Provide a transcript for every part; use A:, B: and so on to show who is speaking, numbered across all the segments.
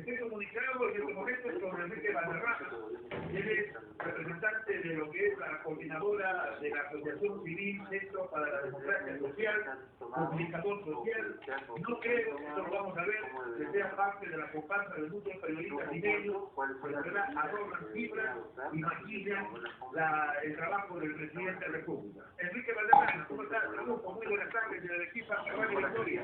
A: estoy comunicado en este momento con Enrique Valderrama. Él es representante de lo que es la coordinadora de la Asociación Civil Centro para la Democracia Social, comunicador social. No creo que esto lo vamos a ver, que sea parte de la comparsa de muchos periodistas y medios, que la verdad adornan cifras y maquillan el trabajo del presidente de la República. Enrique Valderrama, ¿cómo estás? Saludos, muy buenas tardes de Arequipa, Radio Victoria.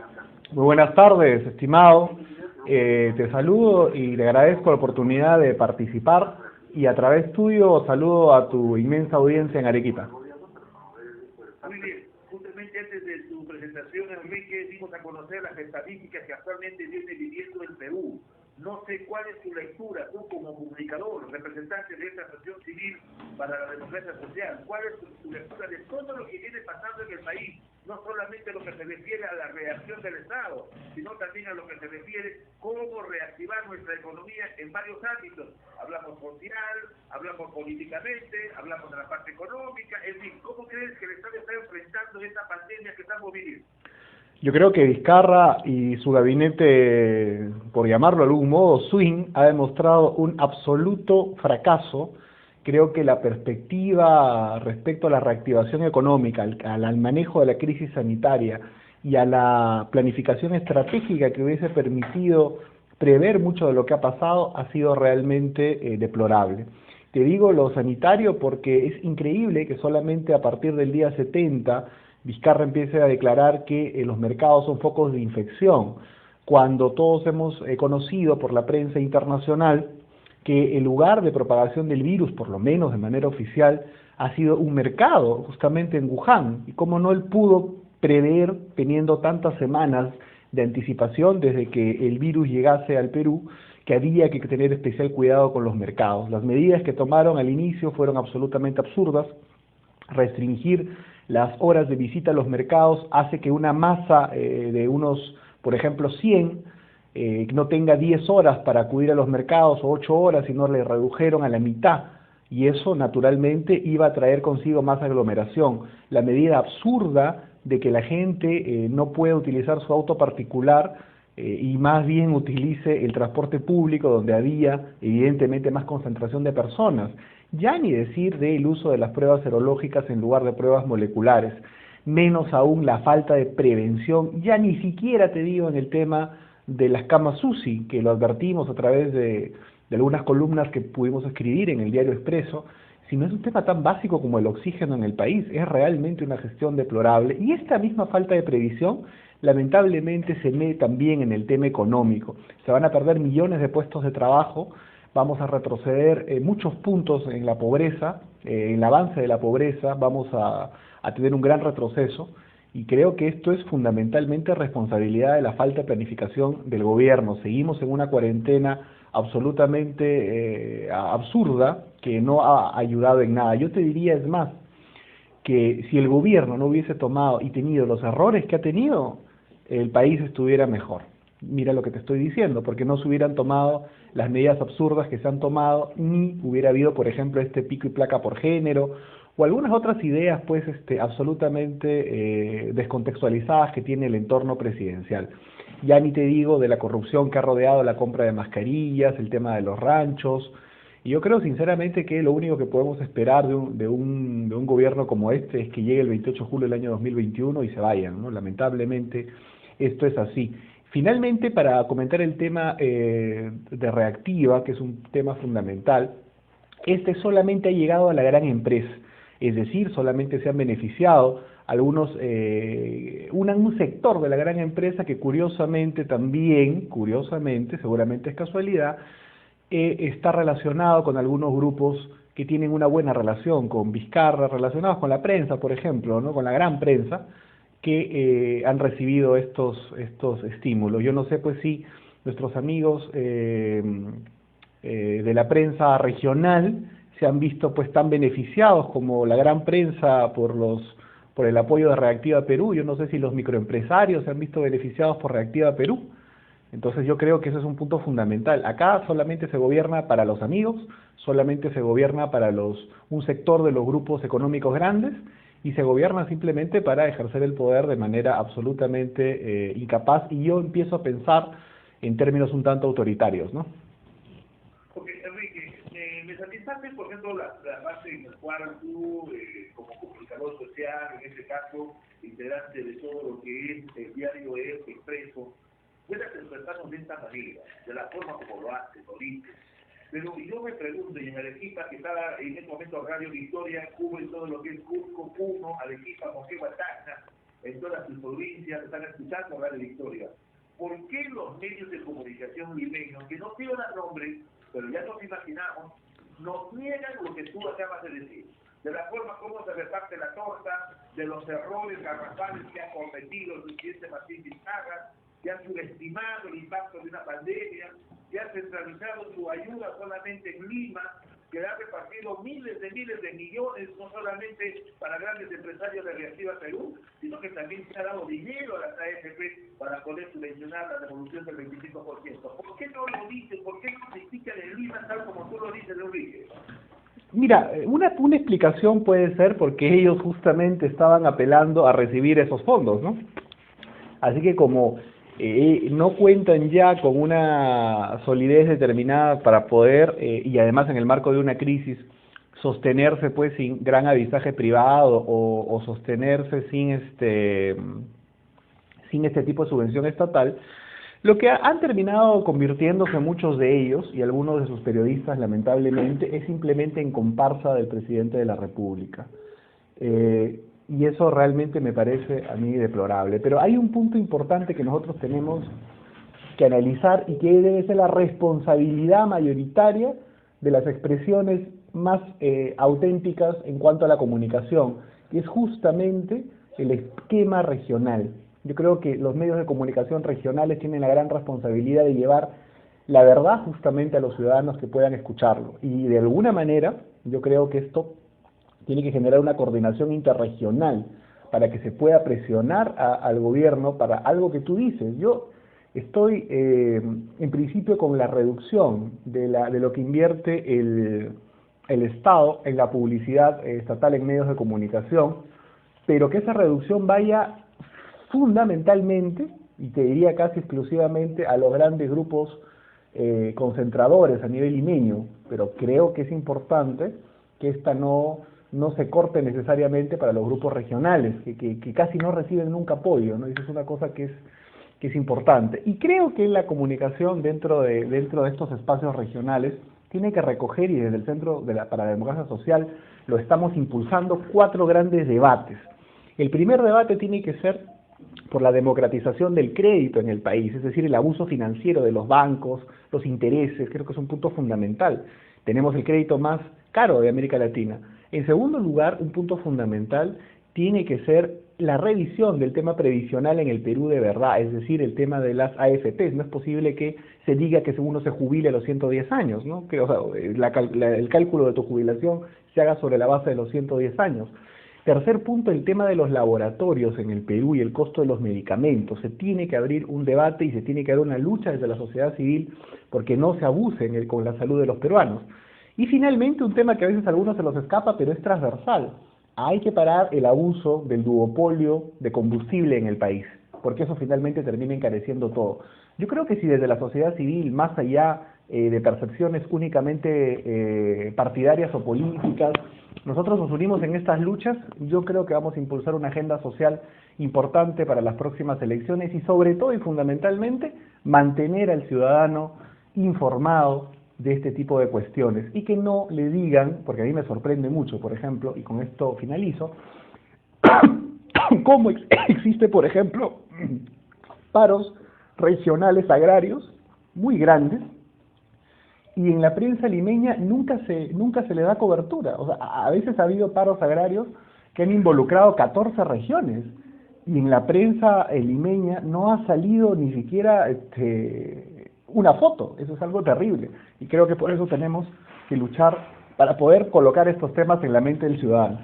B: Muy buenas tardes, estimado. Te saludo y te agradezco la oportunidad de participar y a través tuyo saludo a tu inmensa audiencia en Arequipa.
A: Muy bien, justamente antes de tu presentación, Enrique, dimos a conocer las estadísticas que actualmente viene viviendo el Perú. No sé cuál es tu lectura, tú como comunicador, representante de esta Asociación Civil para la Democracia Social, cuál es tu lectura de todo lo que viene pasando en el país, no solamente lo que se refiere a la reacción del Estado, sino también a lo que se refiere cómo reactivar nuestra economía en varios ámbitos. Hablamos social, hablamos políticamente, hablamos de la parte económica, en fin, ¿cómo crees que el Estado está enfrentando esta pandemia que estamos viviendo?
B: Yo creo que Vizcarra y su gabinete, por llamarlo de algún modo, swing, ha demostrado un absoluto fracaso. Creo que la perspectiva respecto a la reactivación económica, al manejo de la crisis sanitaria y a la planificación estratégica que hubiese permitido prever mucho de lo que ha pasado ha sido realmente deplorable. Te digo lo sanitario porque es increíble que solamente a partir del día 70 Vizcarra empiece a declarar que los mercados son focos de infección, cuando todos hemos conocido por la prensa internacional que el lugar de propagación del virus, por lo menos de manera oficial, ha sido un mercado, justamente en Wuhan, y cómo no él pudo prever, teniendo tantas semanas de anticipación desde que el virus llegase al Perú, que había que tener especial cuidado con los mercados. Las medidas que tomaron al inicio fueron absolutamente absurdas. Restringir las horas de visita a los mercados hace que una masa de unos, por ejemplo, 100 no tenga 10 horas para acudir a los mercados o 8 horas, sino le redujeron a la mitad. Y eso naturalmente iba a traer consigo más aglomeración. La medida absurda de que la gente no pueda utilizar su auto particular y más bien utilice el transporte público, donde había evidentemente más concentración de personas. Ya ni decir del uso de las pruebas serológicas en lugar de pruebas moleculares, menos aún la falta de prevención, ya ni siquiera te digo en el tema de las camas UCI, que lo advertimos a través de algunas columnas que pudimos escribir en el Diario Expreso. Si no es un tema tan básico como el oxígeno en el país, es realmente una gestión deplorable. Y esta misma falta de previsión lamentablemente se ve también en el tema económico. Se van a perder millones de puestos de trabajo, vamos a retroceder muchos puntos en la pobreza, en el avance de la pobreza, vamos a tener un gran retroceso, y creo que esto es fundamentalmente responsabilidad de la falta de planificación del gobierno. Seguimos en una cuarentena absolutamente absurda que no ha ayudado en nada. Yo te diría, es más, que si el gobierno no hubiese tomado y tenido los errores que ha tenido, el país estuviera mejor. Mira lo que te estoy diciendo, porque no se hubieran tomado las medidas absurdas que se han tomado, ni hubiera habido, por ejemplo, este pico y placa por género, o algunas otras ideas pues absolutamente descontextualizadas que tiene el entorno presidencial. Ya ni te digo de la corrupción que ha rodeado la compra de mascarillas, el tema de los ranchos, y yo creo sinceramente que lo único que podemos esperar de un gobierno como este es que llegue el 28 de julio del año 2021 y se vayan, ¿no? Lamentablemente esto es así. Finalmente, para comentar el tema de reactiva, que es un tema fundamental, este solamente ha llegado a la gran empresa, es decir, solamente se han beneficiado algunos, un sector de la gran empresa que curiosamente, seguramente es casualidad, está relacionado con algunos grupos que tienen una buena relación con Vizcarra, relacionados con la prensa, por ejemplo, ¿no? Con la gran prensa, que han recibido estos estímulos. Yo no sé pues si nuestros amigos de la prensa regional se han visto pues tan beneficiados como la gran prensa por el apoyo de Reactiva Perú. Yo no sé si los microempresarios se han visto beneficiados por Reactiva Perú. Entonces yo creo que ese es un punto fundamental. Acá solamente se gobierna para los amigos, solamente se gobierna para un sector de los grupos económicos grandes, y se gobierna simplemente para ejercer el poder de manera absolutamente incapaz. Y yo empiezo a pensar en términos un tanto autoritarios, ¿no?
A: Ok, Enrique, me satisface, por ejemplo, la base en la cual tú, como comunicador social, en este caso, integrante de todo lo que es el diario Expreso, puedas expresarnos de esta manera, de la forma como lo haces, lo dices. Pero yo me pregunto, y en Arequipa, que estaba en este momento Radio Victoria, cubre todo lo que es Cusco, Puno, Arequipa, Moquegua, Tacna, en todas sus provincias, están escuchando Radio Victoria. ¿Por qué los medios de comunicación limeños, que no quiero dar nombres, pero ya nos imaginamos, nos niegan lo que tú acabas de decir? De la forma como se reparte la torta, de los errores garrafales que ha cometido el presidente Martín Vizcarra, que han subestimado el impacto de una pandemia, que ha centralizado su ayuda solamente en Lima, que ha repartido miles de millones, no solamente para grandes empresarios de Reactiva Perú, sino que también se ha dado dinero a las AFP para poder subvencionar la devolución del 25%. ¿Por qué no lo dicen? ¿Por qué no critican en Lima tal como tú lo dices, Enrique?
B: Mira, una explicación puede ser porque ellos justamente estaban apelando a recibir esos fondos, ¿no? Así que como no cuentan ya con una solidez determinada para poder, y además en el marco de una crisis, sostenerse pues sin gran avisaje privado o sostenerse sin este tipo de subvención estatal, lo que han terminado convirtiéndose muchos de ellos, y algunos de sus periodistas lamentablemente, es simplemente en comparsa del presidente de la República. Y eso realmente me parece a mí deplorable. Pero hay un punto importante que nosotros tenemos que analizar y que debe ser la responsabilidad mayoritaria de las expresiones más auténticas en cuanto a la comunicación, que es justamente el esquema regional. Yo creo que los medios de comunicación regionales tienen la gran responsabilidad de llevar la verdad justamente a los ciudadanos que puedan escucharlo. Y de alguna manera, yo creo que esto tiene que generar una coordinación interregional para que se pueda presionar al gobierno para algo que tú dices. Yo estoy en principio con la reducción de lo que invierte el Estado en la publicidad estatal en medios de comunicación, pero que esa reducción vaya fundamentalmente, y te diría casi exclusivamente, a los grandes grupos concentradores a nivel limeño, pero creo que es importante que esta no se corte necesariamente para los grupos regionales, que casi no reciben nunca apoyo, ¿no? Y eso es una cosa que es importante. Y creo que la comunicación dentro de estos espacios regionales tiene que recoger, y desde el Centro para la Democracia Social lo estamos impulsando, 4 grandes debates. El primer debate tiene que ser por la democratización del crédito en el país, es decir, el abuso financiero de los bancos, los intereses, creo que es un punto fundamental. Tenemos el crédito más caro de América Latina. En segundo lugar, un punto fundamental tiene que ser la revisión del tema previsional en el Perú de verdad, es decir, el tema de las AFPs. No es posible que se diga que uno se jubile a los 110 años, ¿no? Que, o sea, el cálculo de tu jubilación se haga sobre la base de los 110 años. Tercer punto, el tema de los laboratorios en el Perú y el costo de los medicamentos. Se tiene que abrir un debate y se tiene que dar una lucha desde la sociedad civil porque no se abuse con la salud de los peruanos. Y finalmente, un tema que a veces a algunos se los escapa, pero es transversal. Hay que parar el abuso del duopolio de combustible en el país, porque eso finalmente termina encareciendo todo. Yo creo que si desde la sociedad civil, más allá de percepciones únicamente partidarias o políticas, nosotros nos unimos en estas luchas, yo creo que vamos a impulsar una agenda social importante para las próximas elecciones y sobre todo y fundamentalmente mantener al ciudadano informado de este tipo de cuestiones y que no le digan, porque a mí me sorprende mucho, por ejemplo, y con esto finalizo, cómo existe, por ejemplo, paros regionales agrarios muy grandes y en la prensa limeña nunca se le da cobertura. O sea, a veces ha habido paros agrarios que han involucrado 14 regiones y en la prensa limeña no ha salido ni siquiera una foto. Eso es algo terrible y creo que por eso tenemos que luchar para poder colocar estos temas en la mente del ciudadano.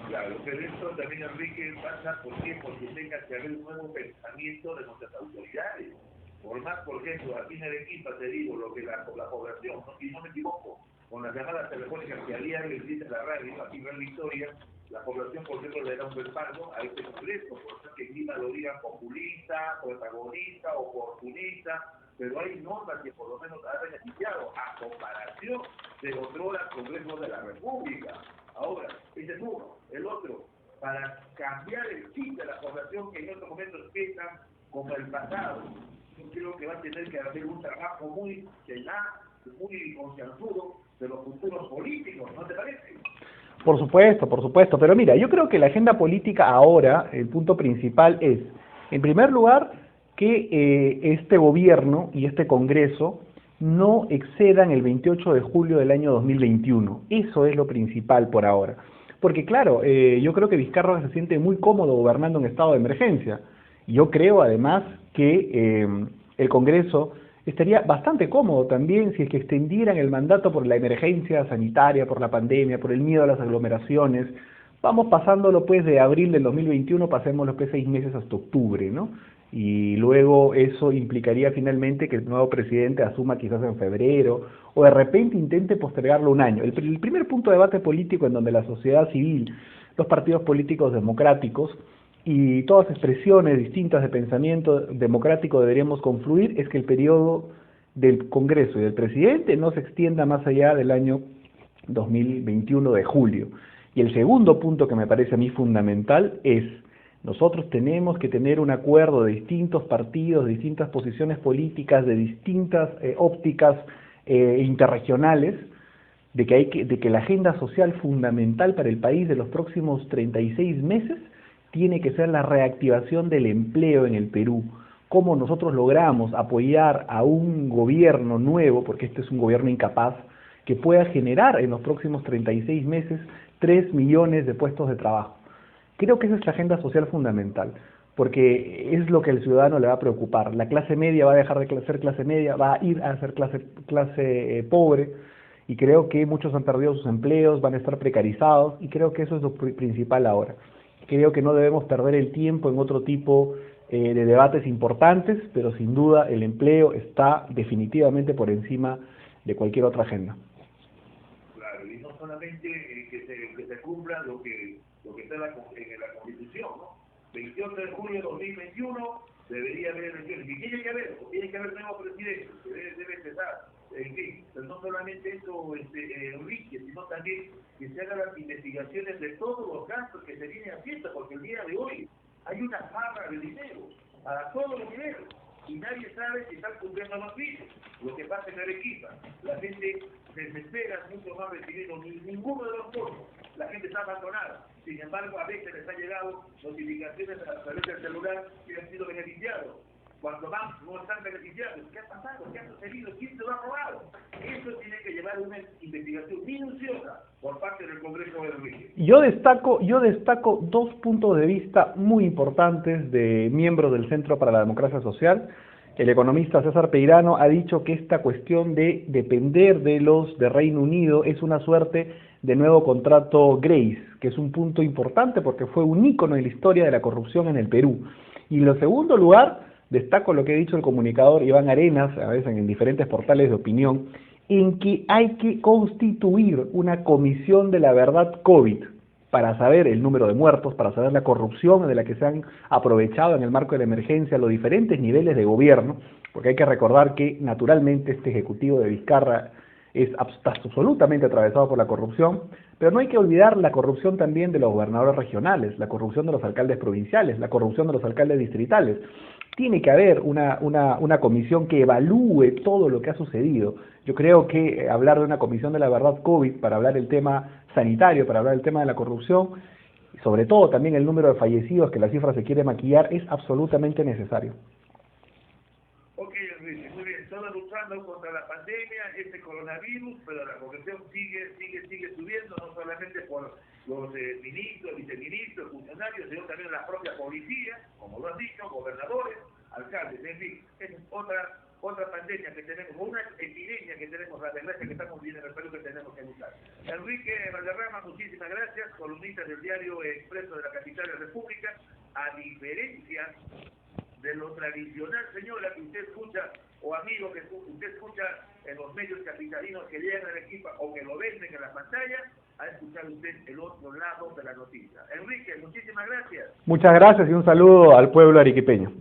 A: Claro, pero esto también, Enrique, pasa porque tenga que haber un nuevo pensamiento de nuestras autoridades. Por más, por ejemplo, aquí en Arequipa te digo lo que la población, ¿no? Y no me equivoco, con las llamadas telefónicas que a diario existe en la radio, aquí en Victoria, la población, por ejemplo, le da un respaldo a este Congreso, por eso que Lima lo digan populista, protagonista, oportunista, pero hay normas que por lo menos han beneficiado a comparación de otros Congresos de la República. Ahora, ese es uno. El otro, para cambiar el chip de la población que en estos momentos piensan como el pasado, yo creo que va a tener que hacer un trabajo muy tenaz, muy concienzudo de los futuros políticos, ¿no te parece?
B: Por supuesto, pero mira, yo creo que la agenda política ahora, el punto principal es, en primer lugar, que este gobierno y este Congreso no excedan el 28 de julio del año 2021. Eso es lo principal por ahora. Porque claro, yo creo que Vizcarra se siente muy cómodo gobernando en estado de emergencia. Yo creo además que el Congreso estaría bastante cómodo también si es que extendieran el mandato por la emergencia sanitaria, por la pandemia, por el miedo a las aglomeraciones. Vamos pasándolo pues de abril del 2021, pasémoslo pues 6 meses hasta octubre, ¿no? Y luego eso implicaría finalmente que el nuevo presidente asuma quizás en febrero, o de repente intente postergarlo un año. El primer punto de debate político en donde la sociedad civil, los partidos políticos democráticos, y todas expresiones distintas de pensamiento democrático deberíamos confluir es que el periodo del Congreso y del presidente no se extienda más allá del año 2021 de julio. Y el segundo punto que me parece a mí fundamental es, nosotros tenemos que tener un acuerdo de distintos partidos, de distintas posiciones políticas, de distintas ópticas interregionales, de que la agenda social fundamental para el país de los próximos 36 meses tiene que ser la reactivación del empleo en el Perú. Cómo nosotros logramos apoyar a un gobierno nuevo, porque este es un gobierno incapaz, que pueda generar en los próximos 36 meses 3 millones de puestos de trabajo. Creo que esa es la agenda social fundamental, porque es lo que al ciudadano le va a preocupar. La clase media va a dejar de ser clase media, va a ir a ser clase pobre, y creo que muchos han perdido sus empleos, van a estar precarizados, y creo que eso es lo principal ahora. Creo que no debemos perder el tiempo en otro tipo de debates importantes, pero sin duda el empleo está definitivamente por encima de cualquier otra agenda.
A: Claro, y no solamente que se cumpla lo que está en la Constitución, ¿no? 28 de julio de 2021 debería haber elecciones. Y tiene que haber nuevo presidente, que debe empezar. En fin, pero no solamente eso, Enrique, sino también que se hagan las investigaciones de todos los gastos que se vienen haciendo, porque el día de hoy hay una jarra de dinero para todos los niveles y nadie sabe si están cumpliendo los fines. Lo que pasa en Arequipa, la gente se desespera mucho más recibiendo ninguno de los fondos. La gente está abandonada. Sin embargo, a veces les han llegado notificaciones a través del celular que han sido beneficiados. Cuando van, no están beneficiados. ¿Qué ha pasado? ¿Qué ha sucedido? ¿Quién se lo ha robado? Eso tiene que llevar una investigación minuciosa por parte del Congreso de Enrique.
B: Yo destaco dos puntos de vista muy importantes de miembros del Centro para la Democracia Social. El economista César Peirano ha dicho que esta cuestión de depender de Reino Unido es una suerte de nuevo contrato Grace, que es un punto importante porque fue un ícono en la historia de la corrupción en el Perú. Y en segundo lugar, destaco lo que ha dicho el comunicador Iván Arenas, a veces en diferentes portales de opinión, en que hay que constituir una comisión de la verdad COVID para saber el número de muertos, para saber la corrupción de la que se han aprovechado en el marco de la emergencia los diferentes niveles de gobierno, porque hay que recordar que naturalmente este ejecutivo de Vizcarra está absolutamente atravesado por la corrupción, pero no hay que olvidar la corrupción también de los gobernadores regionales, la corrupción de los alcaldes provinciales, la corrupción de los alcaldes distritales. Tiene que haber una comisión que evalúe todo lo que ha sucedido. Yo creo que hablar de una comisión de la verdad COVID para hablar del tema sanitario, para hablar del tema de la corrupción, y sobre todo también el número de fallecidos, que la cifra se quiere maquillar, es absolutamente necesario.
A: Ok, Enrique, muy bien. Estamos luchando contra la pandemia, este coronavirus, pero la corrupción sigue subiendo, no solamente por los ministros, viceministros, funcionarios, sino también la propia policía, como lo has dicho, gobernadores, alcaldes, en fin, es otra pandemia que tenemos, una epidemia que tenemos, la desgracia que estamos viviendo en el Perú que tenemos que luchar. Enrique Valderrama, muchísimas gracias, columnista del diario Expreso de la Capital de la República, a diferencia de lo tradicional, señora, que usted escucha, o amigo que usted escucha en los medios capitalinos que llegan a Arequipa o que lo venden en la pantalla, a escuchar usted el otro lado de la noticia. Enrique, muchísimas gracias.
B: Muchas gracias y un saludo al pueblo arequipeño.